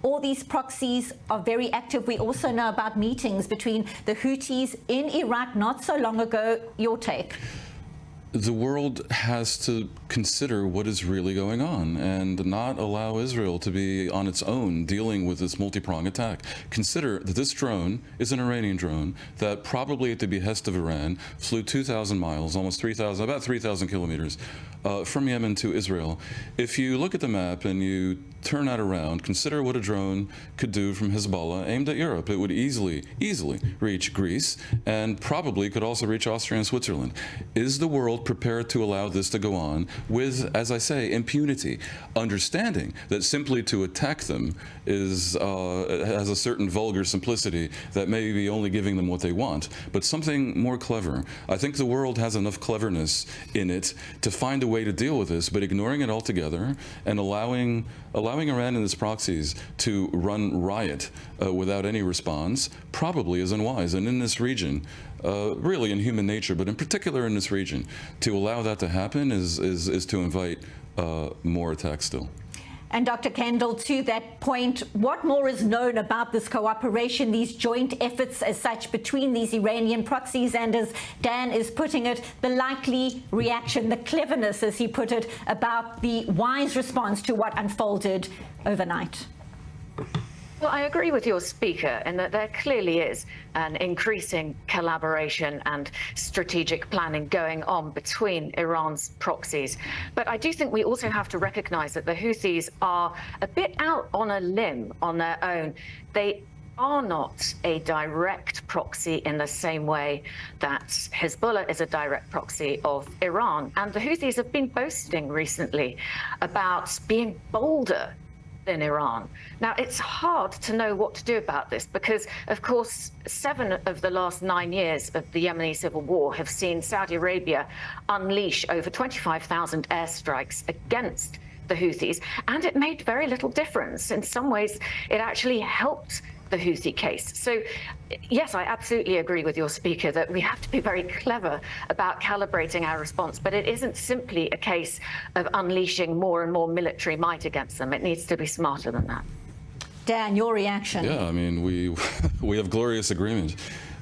All these proxies are very active. We also know about meetings between the Houthis in Iraq not so long ago. Your take? The world has to consider what is really going on and not allow Israel to be on its own dealing with this multi-pronged attack. Consider that this drone is an Iranian drone that probably at the behest of Iran flew 2,000 miles, almost 3,000, about 3,000 kilometers from Yemen to Israel. If you look at the map and you turn that around, consider what a drone could do from Hezbollah aimed at Europe. It would easily reach Greece and probably could also reach Austria and Switzerland. Is the world prepared to allow this to go on with, as I say, impunity, understanding that simply to attack them is has a certain vulgar simplicity that may be only giving them what they want, but something more clever. I think the world has enough cleverness in it to find a way to deal with this, but ignoring it altogether and allowing Iran and its proxies to run riot without any response probably is unwise. And in this region, really in human nature, but in particular in this region, to allow that to happen is to invite more attacks still. And Dr. Kendall, to that point, what more is known about this cooperation, these joint efforts as such between these Iranian proxies, and as Dan is putting it, the likely reaction, the cleverness, as he put it, about the wise response to what unfolded overnight? Well, I agree with your speaker in that there clearly is an increasing collaboration and strategic planning going on between Iran's proxies. But I do think we also have to recognize that the Houthis are a bit out on a limb on their own. They are not a direct proxy in the same way that Hezbollah is a direct proxy of Iran. And the Houthis have been boasting recently about being bolder in Iran. Now, it's hard to know what to do about this because, of course, 7 of the last 9 years of the Yemeni civil war have seen Saudi Arabia unleash over 25,000 airstrikes against the Houthis, and it made very little difference. In some ways, it actually helped the Houthi case. So, yes, I absolutely agree with your speaker that we have to be very clever about calibrating our response, but it isn't simply a case of unleashing more and more military might against them. It needs to be smarter than that. Dan, your reaction? Yeah, I mean, we have glorious agreement.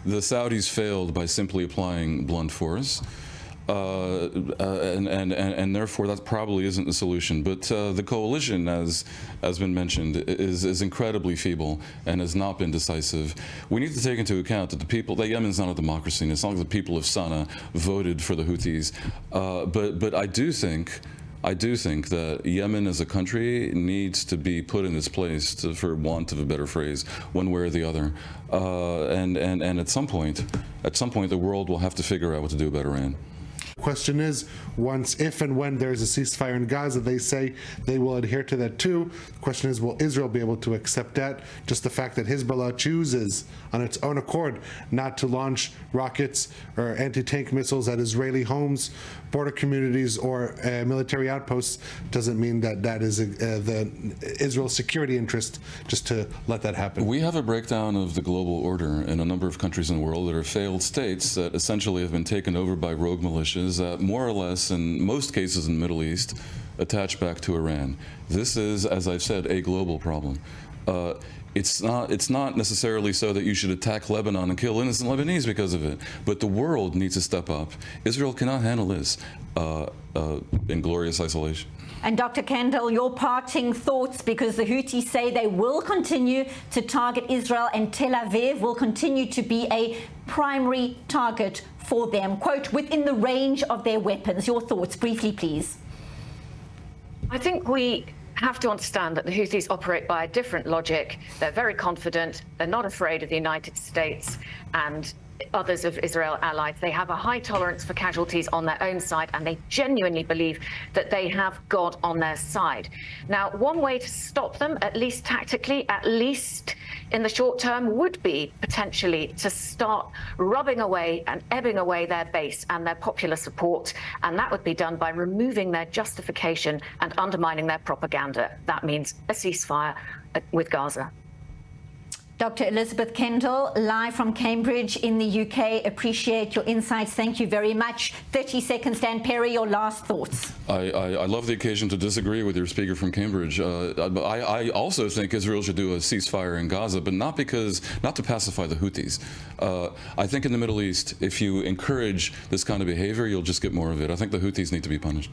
The Saudis failed by simply applying blunt force. And therefore that probably isn't the solution. But the coalition, as has been mentioned, is incredibly feeble and has not been decisive. We need to take into account that that Yemen's not a democracy, and it's not like the people of Sana'a voted for the Houthis. But I do think that Yemen as a country needs to be put in its place, for want of a better phrase, one way or the other. And at some point, the world will have to figure out what to do about Iran. Question is, if and when there's a ceasefire in Gaza, they say they will adhere to that too. The question is, will Israel be able to accept that? Just the fact that Hezbollah chooses on its own accord not to launch rockets or anti-tank missiles at Israeli homes, border communities, or military outposts doesn't mean that that is Israel's security interest just to let that happen. We have a breakdown of the global order in a number of countries in the world that are failed states that essentially have been taken over by rogue militias that more or less, in most cases in the Middle East, attach back to Iran. This is, as I've said, a global problem. It's not necessarily so that you should attack Lebanon and kill innocent Lebanese because of it, but the world needs to step up. Israel cannot handle this in glorious isolation. And Dr. Kendall, your parting thoughts, because the Houthis say they will continue to target Israel and Tel Aviv will continue to be a primary target for them, quote, within the range of their weapons. Your thoughts, briefly, please. I think we have to understand that the Houthis operate by a different logic. They're very confident. They're not afraid of the United States and others of Israel allies. They have a high tolerance for casualties on their own side, and they genuinely believe that they have God on their side. Now, one way to stop them, at least tactically, at least in the short term, would be potentially to start rubbing away and ebbing away their base and their popular support, and that would be done by removing their justification and undermining their propaganda. That means a ceasefire with Gaza. Dr. Elizabeth Kendall, live from Cambridge in the UK. Appreciate your insights. Thank you very much. 30 seconds, Dan Perry, your last thoughts. I love the occasion to disagree with your speaker from Cambridge. I also think Israel should do a ceasefire in Gaza, but not to pacify the Houthis. I think in the Middle East, if you encourage this kind of behavior, you'll just get more of it. I think the Houthis need to be punished.